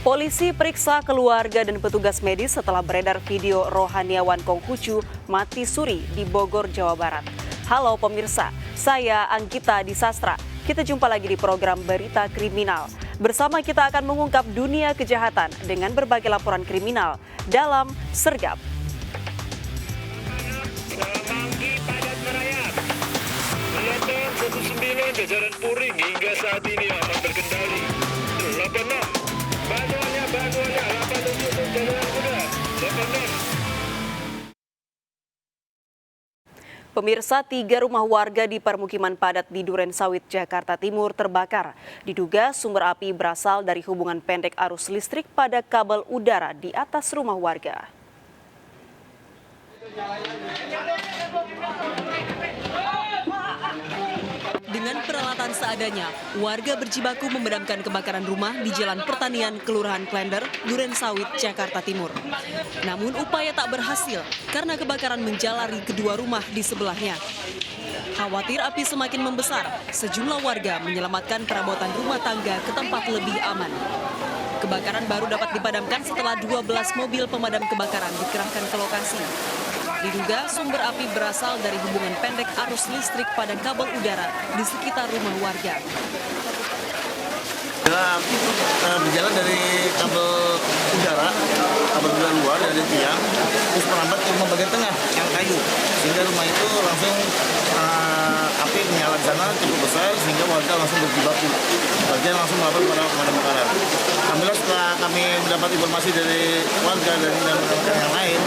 Polisi periksa keluarga dan petugas medis setelah beredar video rohaniawan Konghucu mati suri di Bogor, Jawa Barat. Halo pemirsa, saya Anggita Disastra. Kita jumpa lagi di program Berita Kriminal. Bersama kita akan mengungkap dunia kejahatan dengan berbagai laporan kriminal dalam Sergap. Semanggi padat merayap. Gelombang 19 jajaran Puring hingga saat ini aman terkendali. 86. Bantuannya, 87 untuk jajaran kuda. 86. Pemirsa, 3 rumah warga di permukiman padat di Durensawit, Jakarta Timur terbakar. Diduga sumber api berasal dari hubungan pendek arus listrik pada kabel udara di atas rumah warga. Dengan peralatan seadanya, warga berjibaku memadamkan kebakaran rumah di Jalan Pertanian, Kelurahan Klender, Durensawit, Jakarta Timur. Namun upaya tak berhasil karena kebakaran menjalari kedua rumah di sebelahnya. Khawatir api semakin membesar, sejumlah warga menyelamatkan perabotan rumah tangga ke tempat lebih aman. Kebakaran baru dapat dipadamkan setelah 12 mobil pemadam kebakaran dikerahkan ke lokasi. Diduga sumber api berasal dari hubungan pendek arus listrik pada kabel udara di sekitar rumah warga. Api berjalan dari kabel udara luar dari tiang, terus merambat ke rumah bagian tengah yang kayu, sehingga rumah itu langsung api menyala di sana cukup besar sehingga warga langsung berjibaku. Warga langsung melapor kepada pemadam kebakaran. Alhamdulillah setelah kami mendapat informasi dari warga dan rekan yang lain,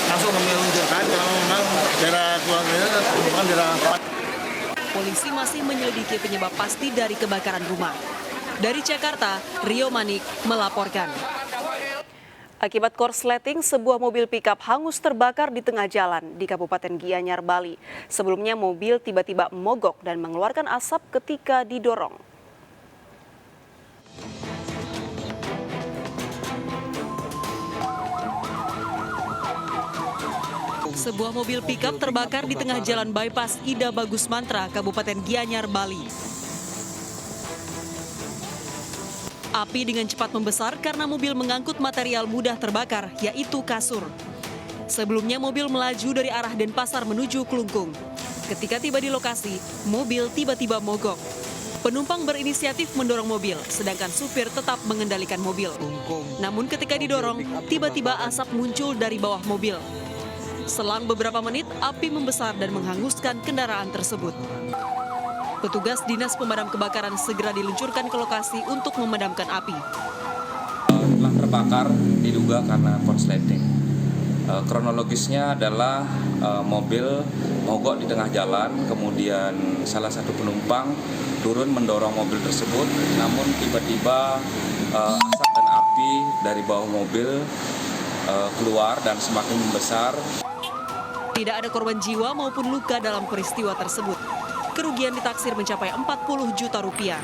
langsung kami luncurkan karena memang daerah keluarga ini merupakan daerah. Polisi masih menyelidiki penyebab pasti dari kebakaran rumah. Dari Jakarta, Rio Manik melaporkan. Akibat korsleting, sebuah mobil pickup hangus terbakar di tengah jalan di Kabupaten Gianyar, Bali. Sebelumnya mobil tiba-tiba mogok dan mengeluarkan asap ketika didorong. Sebuah mobil pickup terbakar di tengah jalan bypass Ida Bagus Mantra, Kabupaten Gianyar, Bali. Api dengan cepat membesar karena mobil mengangkut material mudah terbakar, yaitu kasur. Sebelumnya mobil melaju dari arah Denpasar menuju Klungkung. Ketika tiba di lokasi, mobil tiba-tiba mogok. Penumpang berinisiatif mendorong mobil, sedangkan supir tetap mengendalikan mobil. Namun ketika didorong, tiba-tiba asap muncul dari bawah mobil. Selang beberapa menit, api membesar dan menghanguskan kendaraan tersebut. Petugas Dinas Pemadam Kebakaran segera diluncurkan ke lokasi untuk memadamkan api. Telah terbakar diduga karena korsleting. Kronologisnya adalah mobil mogok di tengah jalan, kemudian salah satu penumpang turun mendorong mobil tersebut, namun tiba-tiba asap dan api dari bawah mobil keluar dan semakin membesar. Tidak ada korban jiwa maupun luka dalam peristiwa tersebut. Kerugian ditaksir mencapai 40 juta rupiah.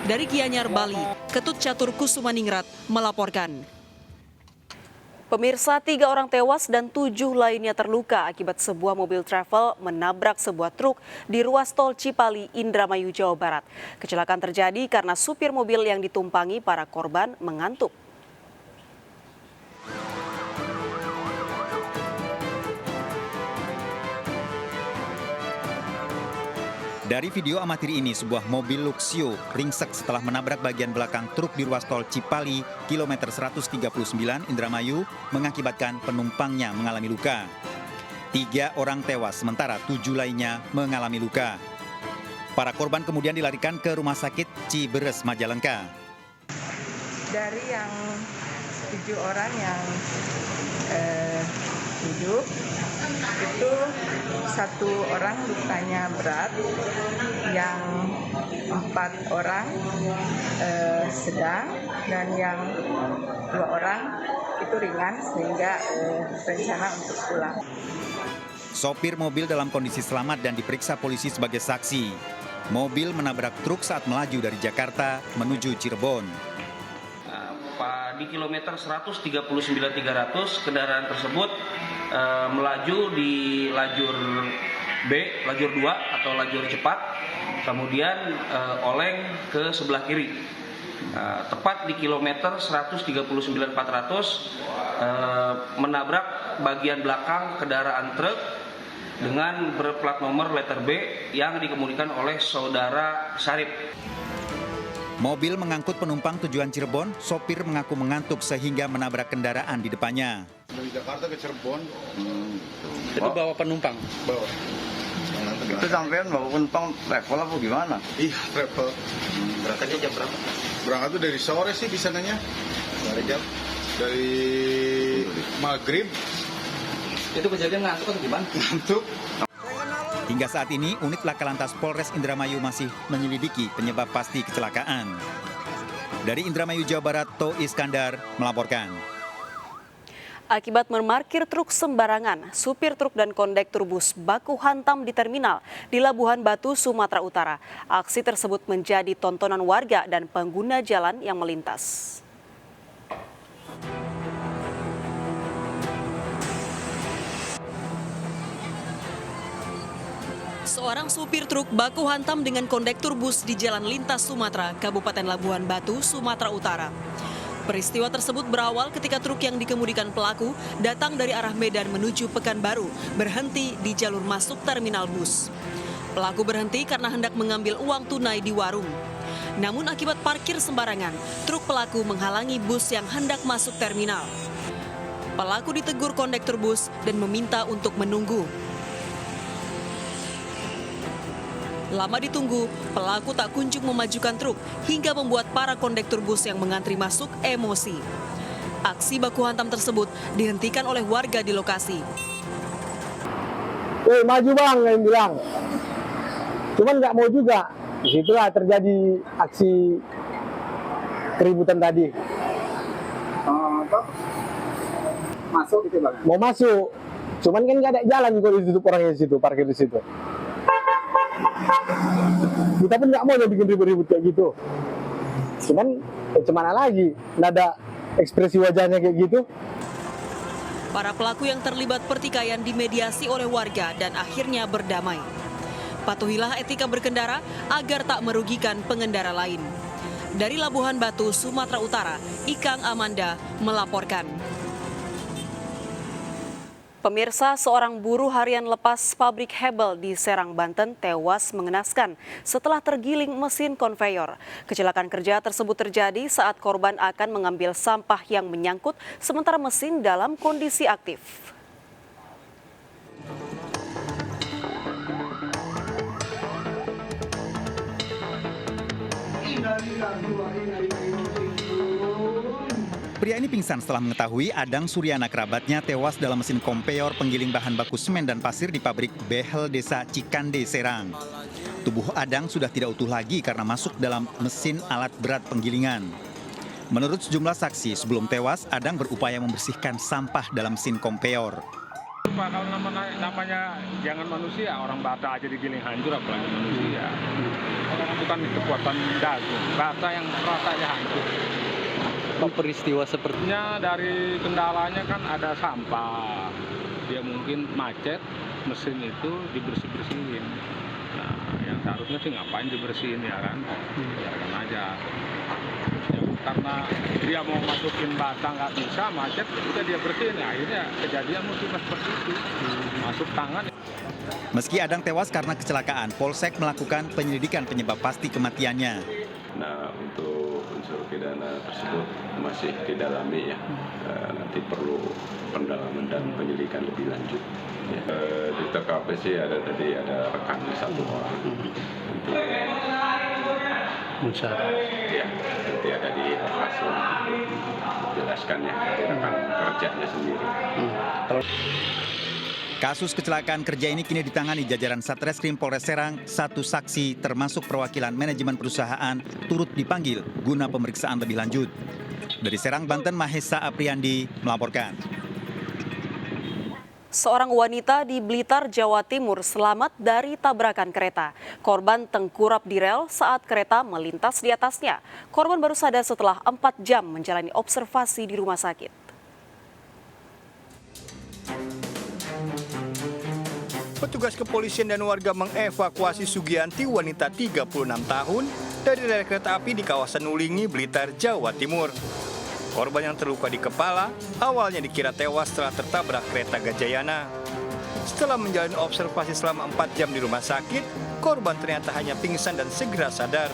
Dari Gianyar, Bali, Ketut Catur Kusumaningrat melaporkan. Pemirsa, 3 orang tewas dan 7 lainnya terluka akibat sebuah mobil travel menabrak sebuah truk di ruas tol Cipali, Indramayu, Jawa Barat. Kecelakaan terjadi karena supir mobil yang ditumpangi para korban mengantuk. Dari video amatir ini, sebuah mobil Luxio ringsek setelah menabrak bagian belakang truk di ruas tol Cipali, kilometer 139 Indramayu, mengakibatkan penumpangnya mengalami luka. 3 orang tewas, sementara 7 lainnya mengalami luka. Para korban kemudian dilarikan ke Rumah Sakit Ciberes, Majalengka. Dari yang 7 orang yang hidup, itu 1 orang lukanya berat, yang 4 orang sedang, dan yang 2 orang itu ringan sehingga berencana untuk pulang. Sopir mobil dalam kondisi selamat dan diperiksa polisi sebagai saksi. Mobil menabrak truk saat melaju dari Jakarta menuju Cirebon. Di kilometer 139.300 kendaraan tersebut melaju di lajur B, lajur 2 atau lajur cepat, kemudian oleng ke sebelah kiri. tepat di kilometer 139.400 menabrak bagian belakang kendaraan truk dengan berplat nomor letter B yang dikemudikan oleh saudara Syarif. Mobil mengangkut penumpang tujuan Cirebon, sopir mengaku mengantuk sehingga menabrak kendaraan di depannya. Dari Jakarta ke Cirebon. Itu bawa penumpang? Bawa. Itu sampean bawa penumpang travel apa gimana? Iya, travel. Berangkatnya jam berapa? Berangkat tuh dari sore sih di sananya. Dari maghrib. Itu kejadian ngantuk atau gimana? Ngantuk. Hingga saat ini, unit Laka Lantas Polres Indramayu masih menyelidiki penyebab pasti kecelakaan. Dari Indramayu, Jawa Barat, To Iskandar melaporkan. Akibat memarkir truk sembarangan, supir truk dan kondektur bus baku hantam di terminal di Labuhan Batu, Sumatera Utara. Aksi tersebut menjadi tontonan warga dan pengguna jalan yang melintas. Seorang supir truk baku hantam dengan kondektur bus di Jalan Lintas Sumatera, Kabupaten Labuhan Batu, Sumatera Utara. Peristiwa tersebut berawal ketika truk yang dikemudikan pelaku datang dari arah Medan menuju Pekanbaru, berhenti di jalur masuk terminal bus. Pelaku berhenti karena hendak mengambil uang tunai di warung. Namun akibat parkir sembarangan, truk pelaku menghalangi bus yang hendak masuk terminal. Pelaku ditegur kondektur bus dan meminta untuk menunggu. Lama ditunggu, pelaku tak kunjung memajukan truk hingga membuat para kondektur bus yang mengantri masuk emosi. Aksi baku hantam tersebut dihentikan oleh warga di lokasi. Maju bang, yang bilang. Cuman nggak mau juga. Disitulah terjadi aksi keributan tadi. Masuk gitu bang? Mau masuk, cuman kan nggak ada jalan kalau ditutup orangnya di situ, parkir di situ. Kita pun nggak mau bikin ribut-ribut kayak gitu. Cuman gimana lagi, nggak ada ekspresi wajahnya kayak gitu. Para pelaku yang terlibat pertikaian dimediasi oleh warga dan akhirnya berdamai. Patuhilah etika berkendara agar tak merugikan pengendara lain. Dari Labuhan Batu, Sumatera Utara, Ikang Amanda melaporkan. Pemirsa, seorang buruh harian lepas pabrik Hebel di Serang, Banten tewas mengenaskan setelah tergiling mesin konveyor. Kecelakaan kerja tersebut terjadi saat korban akan mengambil sampah yang menyangkut sementara mesin dalam kondisi aktif. Pria ini pingsan setelah mengetahui Adang Suryana kerabatnya tewas dalam mesin kompeyor penggiling bahan baku semen dan pasir di pabrik Behel Desa Cikande, Serang. Tubuh Adang sudah tidak utuh lagi karena masuk dalam mesin alat berat penggilingan. Menurut sejumlah saksi, sebelum tewas, Adang berupaya membersihkan sampah dalam mesin kompeyor. Pak, kalau namanya jangan manusia, orang bata aja digiling hancur apalagi manusia. Itu kan kekuatan dagu, bata yang rasanya hancur. Peristiwa sepertinya Dari kendalanya kan ada sampah, dia mungkin macet, mesin itu dibersih-bersihin. Nah, yang seharusnya sih ngapain dibersihin ya kan, biarkan aja. Ya, karena dia mau masukin bata nggak bisa, macet, udah dia bersihin, ya, akhirnya kejadian musibah seperti itu, masuk tangan. Meski Adang tewas karena kecelakaan, Polsek melakukan penyelidikan penyebab pasti kematiannya. Nah, untuk unsur pidana tersebut masih didalami ya. Nanti perlu pendalaman dan penyelidikan lebih lanjut. Ya. Di TKP sih ada rekan satu orang. Ya, nanti ada di lokasi jelaskan ya rekan kerjanya sendiri. Kasus kecelakaan kerja ini kini ditangani jajaran Satreskrim Polres Serang. 1 saksi termasuk perwakilan manajemen perusahaan turut dipanggil guna pemeriksaan lebih lanjut. Dari Serang, Banten, Mahesa Apriandi melaporkan. Seorang wanita di Blitar, Jawa Timur selamat dari tabrakan kereta. Korban tengkurap di rel saat kereta melintas di atasnya. Korban baru sadar setelah 4 jam menjalani observasi di rumah sakit. Petugas kepolisian dan warga mengevakuasi Sugianti, wanita 36 tahun, dari rel kereta api di kawasan Ulingi, Blitar, Jawa Timur. Korban yang terluka di kepala awalnya dikira tewas setelah tertabrak kereta Gajayana. Setelah menjalani observasi selama 4 jam di rumah sakit, korban ternyata hanya pingsan dan segera sadar.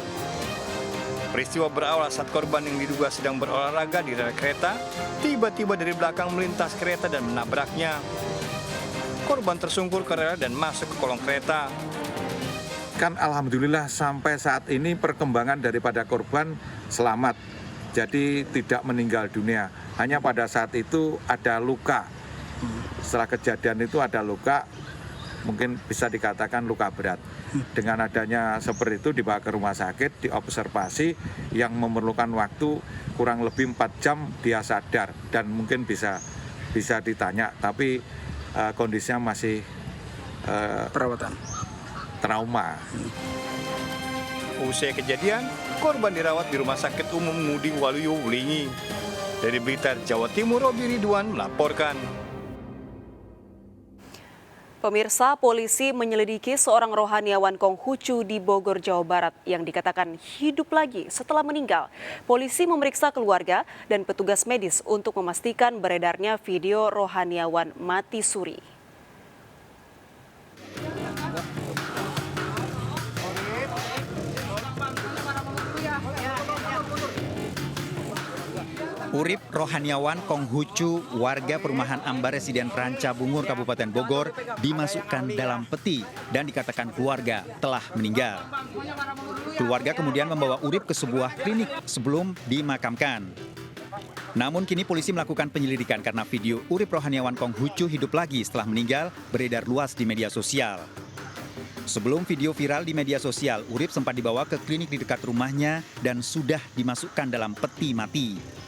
Peristiwa berawal saat korban yang diduga sedang berolahraga di rel kereta tiba-tiba dari belakang melintas kereta dan menabraknya. Korban tersungkur ke rel dan masuk ke kolong kereta. Kan alhamdulillah sampai saat ini perkembangan daripada korban selamat. Jadi tidak meninggal dunia. Hanya pada saat itu ada luka. Setelah kejadian itu ada luka, mungkin bisa dikatakan luka berat. Dengan adanya seperti itu dibawa ke rumah sakit, diobservasi yang memerlukan waktu kurang lebih 4 jam dia sadar dan mungkin bisa ditanya, tapi kondisinya masih Perawatan trauma. Usai kejadian, korban dirawat di Rumah Sakit Umum Ngudi Waluyo, Ulingi. Dari Blitar, Jawa Timur, Robi Ridwan melaporkan. Pemirsa, polisi menyelidiki seorang rohaniawan Konghucu di Bogor, Jawa Barat yang dikatakan hidup lagi setelah meninggal. Polisi memeriksa keluarga dan petugas medis untuk memastikan beredarnya video rohaniawan mati suri. Urip Rohaniawan Konghucu, warga perumahan Ambar Residen Ranca Bungur, Kabupaten Bogor, dimasukkan dalam peti dan dikatakan keluarga telah meninggal. Keluarga kemudian membawa Urip ke sebuah klinik sebelum dimakamkan. Namun kini polisi melakukan penyelidikan karena video Urip Rohaniawan Konghucu hidup lagi setelah meninggal beredar luas di media sosial. Sebelum video viral di media sosial, Urip sempat dibawa ke klinik di dekat rumahnya dan sudah dimasukkan dalam peti mati.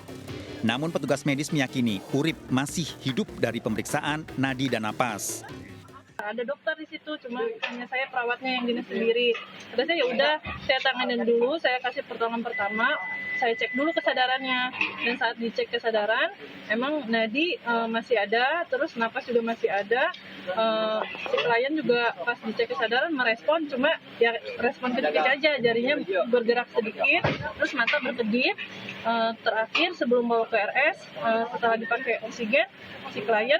Namun petugas medis meyakini Urip masih hidup dari pemeriksaan nadi dan napas. Ada dokter di situ, cuma hanya saya perawatnya yang dinas sendiri. Kata saya ya udah, saya tanganin dulu, saya kasih pertolongan pertama, saya cek dulu kesadarannya. Dan saat dicek kesadaran, emang nadi masih ada, terus napas juga masih ada. Si klien juga pas dicek kesadaran merespon, cuma ya respon sedikit aja, jarinya bergerak sedikit, terus mata berkedip. Terakhir sebelum bawa ke RS, setelah dipakai oksigen, si klien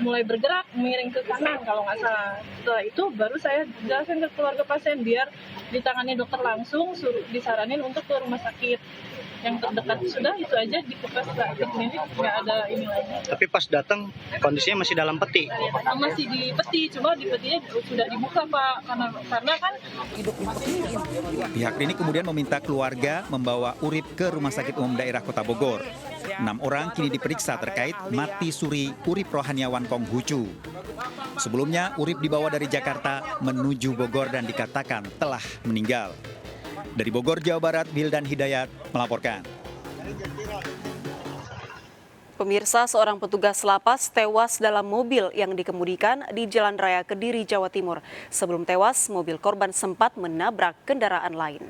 mulai bergerak miring ke kanan kalau nggak salah. Setelah itu baru saya jelaskan ke keluarga pasien biar ditangani dokter langsung, disaranin untuk ke rumah sakit yang terdekat. Sudah itu aja di klinik, nggak ada ini lagi. Tapi pas datang kondisinya masih dalam peti? Masih di peti, cuma di petinya sudah dibuka Pak, karena kan hidup Pihak klinik kemudian meminta keluarga membawa Urip ke Rumah Sakit Umum Daerah Kota Bogor. 6 orang kini diperiksa terkait mati suri Urip Rohaniawan Konghucu. Sebelumnya Urip dibawa dari Jakarta menuju Bogor dan dikatakan telah meninggal. Dari Bogor, Jawa Barat, Bildan Hidayat melaporkan. Pemirsa, seorang petugas lapas tewas dalam mobil yang dikemudikan di Jalan Raya Kediri, Jawa Timur. Sebelum tewas, mobil korban sempat menabrak kendaraan lain.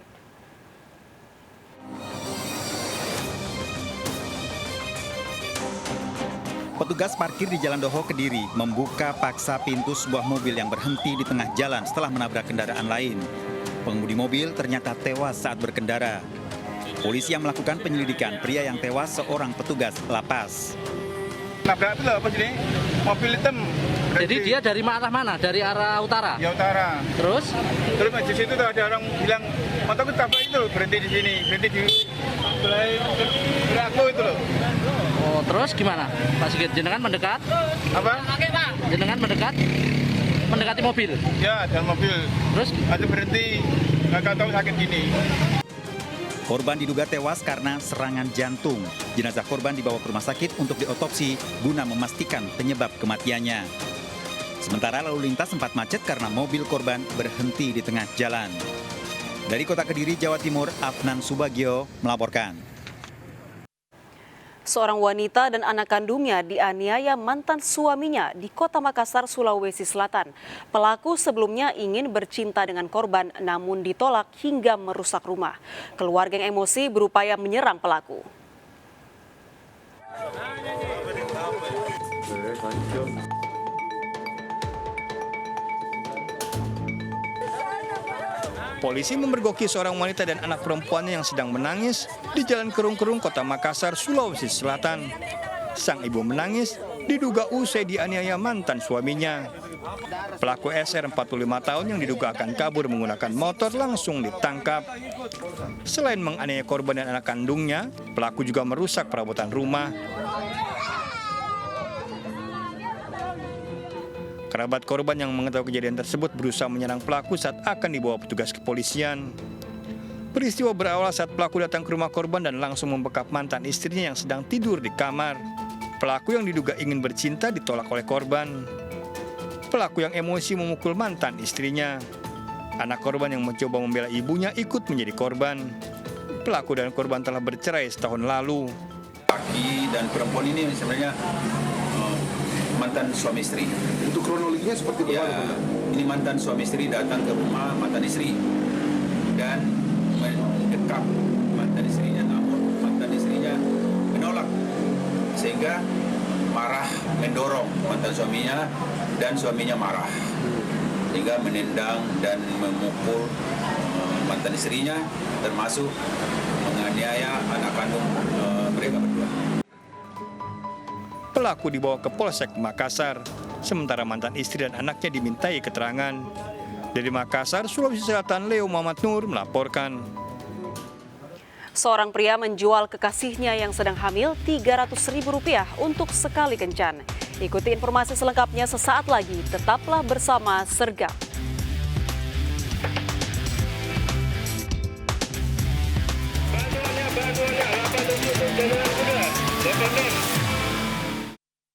Petugas parkir di Jalan Doho Kediri membuka paksa pintu sebuah mobil yang berhenti di tengah jalan setelah menabrak kendaraan lain. Pengemudi mobil ternyata tewas saat berkendara. Polisi yang melakukan penyelidikan pria yang tewas seorang petugas lapas. Nabrak itu apa sih? Mobil hitam. Jadi dia dari arah mana? Dari arah utara? Ya utara. Terus? Terus di situ tuh ada orang bilang, motorku tabrak itu berhenti di sini, berhenti di belakang itu loh. Oh, terus gimana? Pak Sigit, jenengan mendekat? Apa? Jenengan mendekat? Mendekati mobil? Ya, dalam mobil. Terus? Ada berhenti, nggak tahu sakit gini. Korban diduga tewas karena serangan jantung. Jenazah korban dibawa ke rumah sakit untuk diotopsi guna memastikan penyebab kematiannya. Sementara lalu lintas sempat macet karena mobil korban berhenti di tengah jalan. Dari Kota Kediri, Jawa Timur, Afnan Subagio melaporkan. Seorang wanita dan anak kandungnya dianiaya mantan suaminya di Kota Makassar, Sulawesi Selatan. Pelaku sebelumnya ingin bercinta dengan korban namun ditolak hingga merusak rumah. Keluarga yang emosi berupaya menyerang pelaku. Polisi memergoki seorang wanita dan anak perempuannya yang sedang menangis di Jalan Kerung-Kerung, Kota Makassar, Sulawesi Selatan. Sang ibu menangis diduga usai dianiaya mantan suaminya. Pelaku SR 45 tahun yang diduga akan kabur menggunakan motor langsung ditangkap. Selain menganiaya korban dan anak kandungnya, pelaku juga merusak perabotan rumah. Kerabat korban yang mengetahui kejadian tersebut berusaha menyerang pelaku saat akan dibawa petugas kepolisian. Peristiwa berawal saat pelaku datang ke rumah korban dan langsung membekap mantan istrinya yang sedang tidur di kamar. Pelaku yang diduga ingin bercinta ditolak oleh korban. Pelaku yang emosi memukul mantan istrinya. Anak korban yang mencoba membela ibunya ikut menjadi korban. Pelaku dan korban telah bercerai setahun lalu. Laki dan perempuan ini sebenarnya mantan suami istri. Untuk kronologinya seperti apa? Ini mantan suami istri datang ke rumah mantan istri dan mendekap mantan istrinya, namun mantan istrinya menolak sehingga marah, mendorong mantan suaminya dan suaminya marah sehingga menendang dan memukul mantan istrinya, termasuk menganiaya anak kandung mereka berdua. Pelaku dibawa ke Polsek Makassar, sementara mantan istri dan anaknya dimintai keterangan. Dari Makassar, Sulawesi Selatan, Leo Muhammad Nur melaporkan. Seorang pria menjual kekasihnya yang sedang hamil Rp300.000 untuk sekali kencan. Ikuti informasi selengkapnya sesaat lagi. Tetaplah bersama Sergap. Bantuannya, 8 untuk jalan muda. 86.